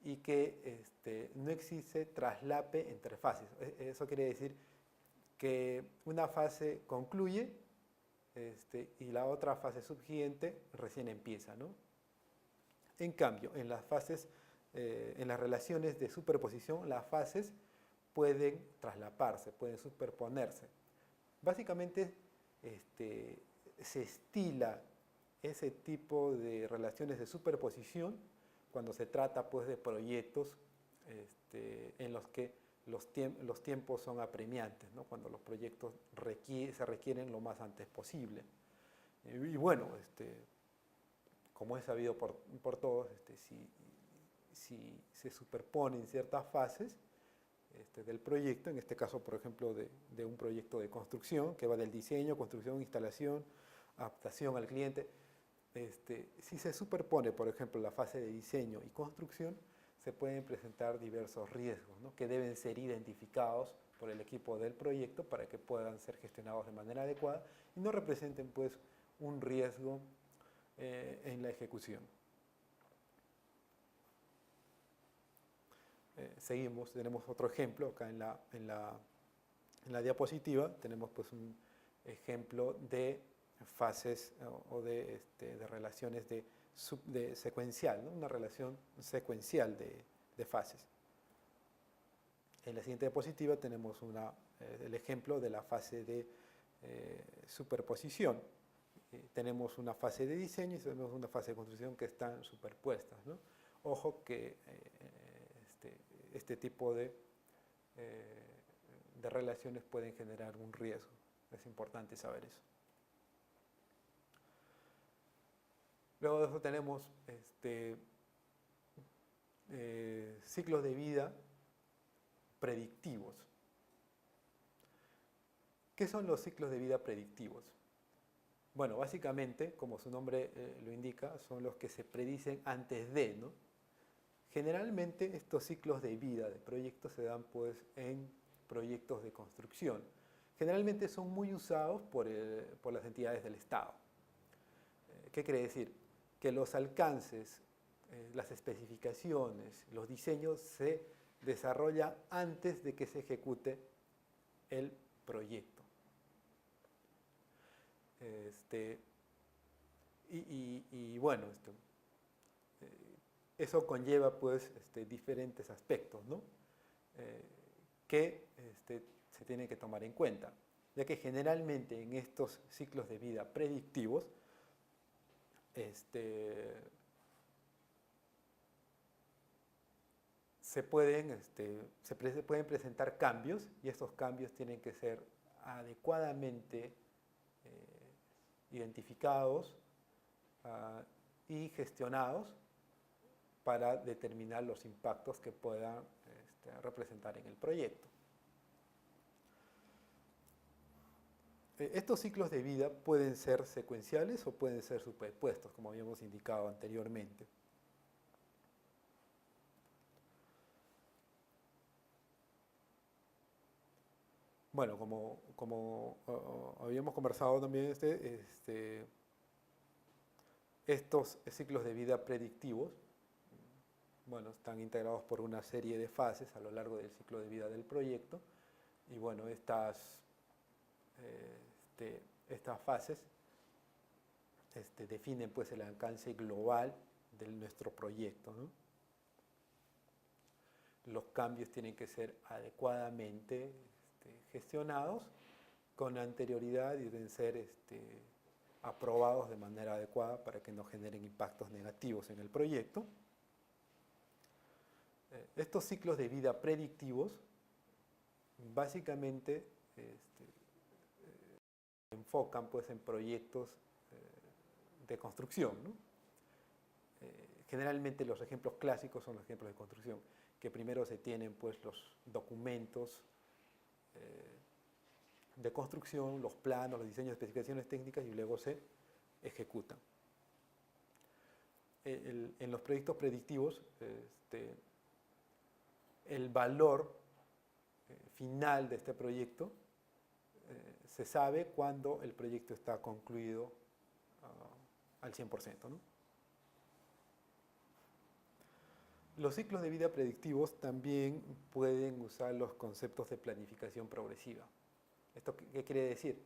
y que no existe traslape entre fases. Eso quiere decir que una fase concluye y la otra fase subsiguiente recién empieza, ¿no? En cambio, en las fases, en las relaciones de superposición, las fases pueden traslaparse, pueden superponerse. Básicamente, se estila ese tipo de relaciones de superposición cuando se trata pues, de proyectos en los que los tiempos son apremiantes, ¿no? Cuando los proyectos se requieren lo más antes posible. Y bueno, como es sabido por todos, si se superponen ciertas fases del proyecto, en este caso, por ejemplo, de un proyecto de construcción, que va del diseño, construcción, instalación, adaptación al cliente, si se superpone, por ejemplo, la fase de diseño y construcción, se pueden presentar diversos riesgos, ¿no? Que deben ser identificados por el equipo del proyecto para que puedan ser gestionados de manera adecuada y no representen pues, un riesgo en la ejecución. Seguimos, tenemos otro ejemplo acá en la diapositiva, tenemos pues, un ejemplo de fases o de relaciones de secuencial, ¿no? Una relación secuencial de fases. En la siguiente diapositiva tenemos el ejemplo de la fase de superposición. Tenemos una fase de diseño y tenemos una fase de construcción que están superpuestas, ¿no? Ojo que este tipo de de relaciones pueden generar un riesgo. Es importante saber eso. Luego de eso tenemos ciclos de vida predictivos. ¿Qué son los ciclos de vida predictivos? Bueno, básicamente, como su nombre lo indica, son los que se predicen antes de, ¿no? Generalmente estos ciclos de vida de proyectos se dan pues en proyectos de construcción. Generalmente son muy usados por las entidades del Estado. ¿Qué quiere decir? Que los alcances, las especificaciones, los diseños se desarrollan antes de que se ejecute el proyecto. Bueno, eso conlleva pues diferentes aspectos, ¿no? Que se tienen que tomar en cuenta, ya que generalmente en estos ciclos de vida predictivos se pueden presentar cambios y estos cambios tienen que ser adecuadamente identificados y gestionados para determinar los impactos que puedan representar en el proyecto. Estos ciclos de vida pueden ser secuenciales o pueden ser superpuestos, como habíamos indicado anteriormente. Bueno, como habíamos conversado también, estos ciclos de vida predictivos, bueno, están integrados por una serie de fases a lo largo del ciclo de vida del proyecto y bueno, estas fases definen pues el alcance global de nuestro proyecto, ¿no? Los cambios tienen que ser adecuadamente gestionados con anterioridad y deben ser aprobados de manera adecuada para que no generen impactos negativos en el proyecto. Estos ciclos de vida predictivos básicamente se enfocan pues en proyectos de construcción, ¿no? Generalmente los ejemplos clásicos son los ejemplos de construcción, que primero se tienen pues los documentos de construcción, los planos, los diseños, especificaciones técnicas y luego se ejecutan. En los proyectos predictivos, el valor final de este proyecto se sabe cuando el proyecto está concluido al 100%, ¿no? Los ciclos de vida predictivos también pueden usar los conceptos de planificación progresiva. ¿Esto qué quiere decir?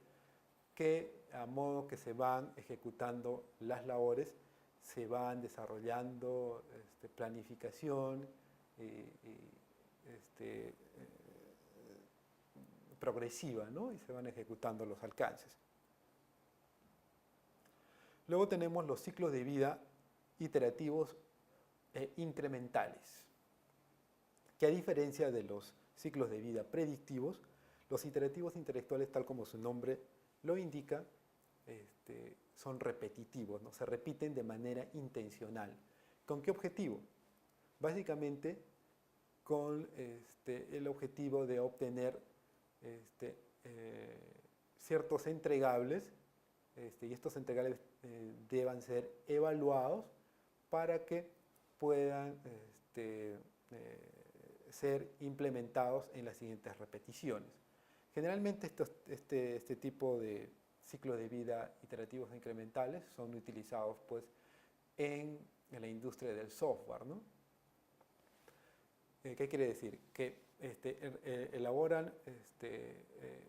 Que a modo que se van ejecutando las labores, se van desarrollando planificación progresiva, ¿no? Y se van ejecutando los alcances. Luego tenemos los ciclos de vida iterativos e incrementales, que a diferencia de los ciclos de vida predictivos, los iterativos intelectuales, tal como su nombre lo indica, son repetitivos, ¿no? Se repiten de manera intencional. ¿Con qué objetivo? Básicamente con el objetivo de obtener ciertos entregables, y estos entregables deban ser evaluados para que puedan ser implementados en las siguientes repeticiones. Generalmente este tipo de ciclos de vida iterativos e incrementales son utilizados pues, en la industria del software, ¿no? ¿Qué quiere decir? Que elaboran,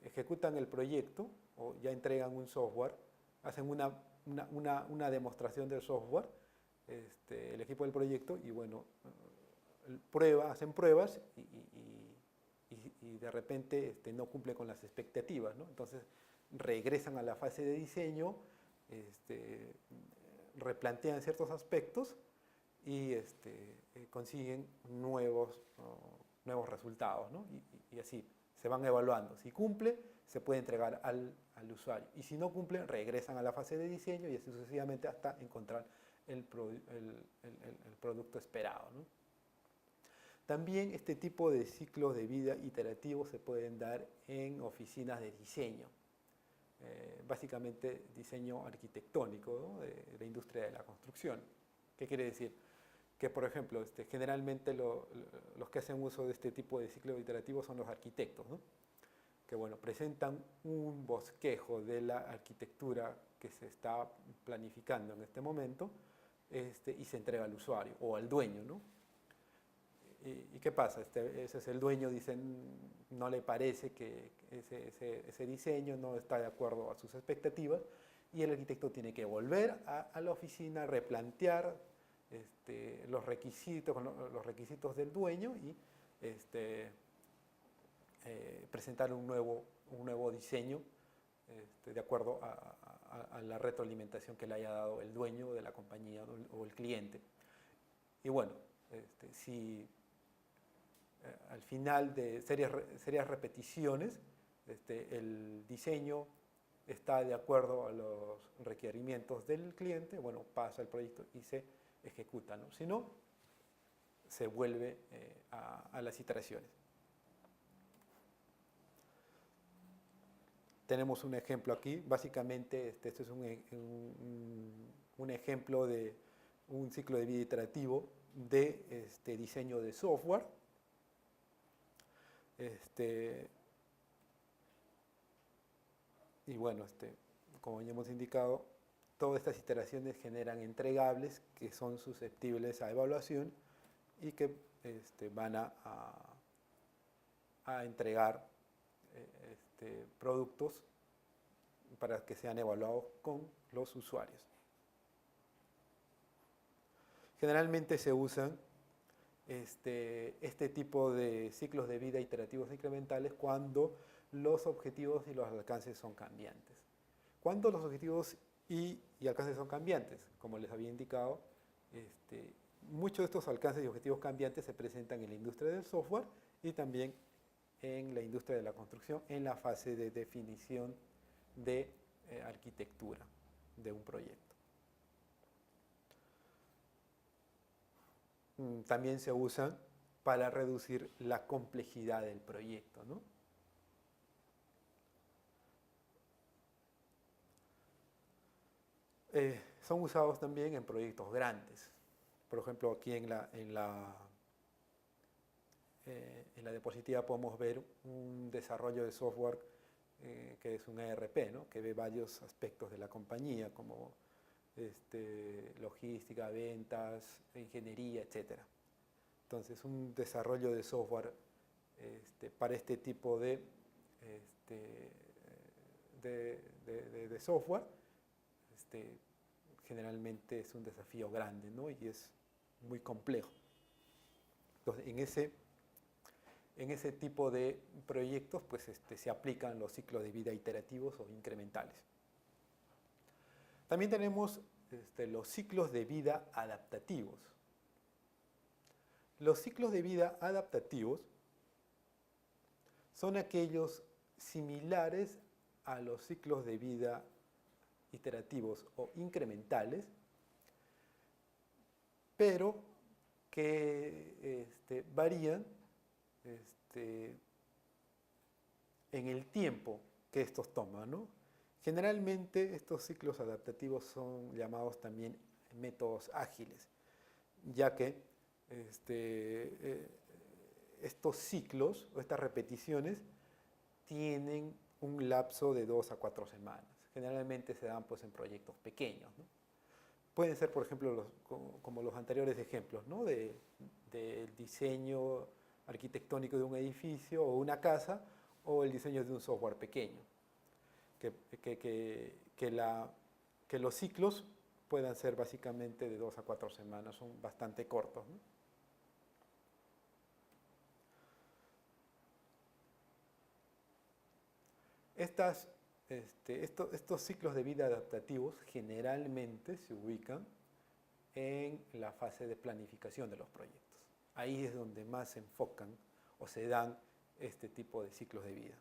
ejecutan el proyecto o ya entregan un software, hacen una demostración del software, el equipo del proyecto, y bueno, hacen pruebas y de repente no cumple con las expectativas, ¿no? Entonces regresan a la fase de diseño, replantean ciertos aspectos y consiguen nuevos resultados, ¿no? Y así se van evaluando. Si cumple, se puede entregar al usuario. Y si no cumple, regresan a la fase de diseño y así sucesivamente hasta encontrar el producto esperado, ¿no? También este tipo de ciclos de vida iterativos se pueden dar en oficinas de diseño, básicamente diseño arquitectónico, ¿no? De la industria de la construcción. ¿Qué quiere decir? Que, por ejemplo, generalmente los que hacen uso de este tipo de ciclos iterativos son los arquitectos, ¿no? Que, bueno, presentan un bosquejo de la arquitectura que se está planificando en este momento, y se entrega al usuario o al dueño, ¿no? ¿Y qué pasa? Ese es el dueño, dicen, no le parece que ese diseño no está de acuerdo a sus expectativas y el arquitecto tiene que volver a la oficina, replantear los requisitos del dueño y presentar un nuevo diseño de acuerdo a la retroalimentación que le haya dado el dueño de la compañía o el cliente. Y bueno, si al final de serias repeticiones el diseño está de acuerdo a los requerimientos del cliente, bueno, pasa el proyecto y se ejecuta, ¿no? Si no, se vuelve a las iteraciones. Tenemos un ejemplo aquí, básicamente este es un ejemplo de un ciclo de vida iterativo de diseño de software. Y bueno, como ya hemos indicado, todas estas iteraciones generan entregables que son susceptibles a evaluación y que van a entregar productos para que sean evaluados con los usuarios. Generalmente se usan este tipo de ciclos de vida iterativos incrementales cuando los objetivos y los alcances son cambiantes. Cuando los objetivos y alcances son cambiantes, como les había indicado, muchos de estos alcances y objetivos cambiantes se presentan en la industria del software y también en la industria de la construcción en la fase de definición de arquitectura de un proyecto. También se usan para reducir la complejidad del proyecto, ¿no? Son usados también en proyectos grandes. Por ejemplo, aquí en la diapositiva podemos ver un desarrollo de software que es un ERP, ¿no? Que ve varios aspectos de la compañía, como logística, ventas, ingeniería, etc. Entonces, un desarrollo de software para este tipo de software generalmente es un desafío grande, ¿no? Y es muy complejo. Entonces, en ese tipo de proyectos pues, se aplican los ciclos de vida iterativos o incrementales. También tenemos los ciclos de vida adaptativos. Los ciclos de vida adaptativos son aquellos similares a los ciclos de vida iterativos o incrementales, pero que varían en el tiempo que estos toman, ¿no? Generalmente estos ciclos adaptativos son llamados también métodos ágiles, ya que estos ciclos o estas repeticiones tienen un lapso de 2 a 4 semanas. Generalmente se dan pues, en proyectos pequeños, ¿no? Pueden ser, por ejemplo, como los anteriores ejemplos, ¿no? Del diseño arquitectónico de un edificio o una casa, o el diseño de un software pequeño. Que los ciclos puedan ser básicamente de 2 a 4 semanas, son bastante cortos, ¿no? Estos ciclos de vida adaptativos generalmente se ubican en la fase de planificación de los proyectos. Ahí es donde más se enfocan o se dan este tipo de ciclos de vida.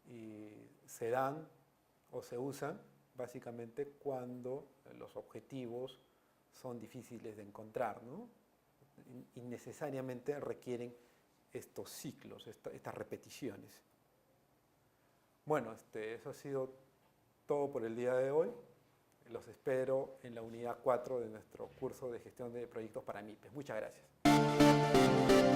Y se dan o se usan básicamente cuando los objetivos son difíciles de encontrar, ¿no? Y necesariamente requieren estos ciclos, estas repeticiones. Bueno, eso ha sido todo por el día de hoy. Los espero en la unidad 4 de nuestro curso de gestión de proyectos para MIPYMES. Muchas gracias.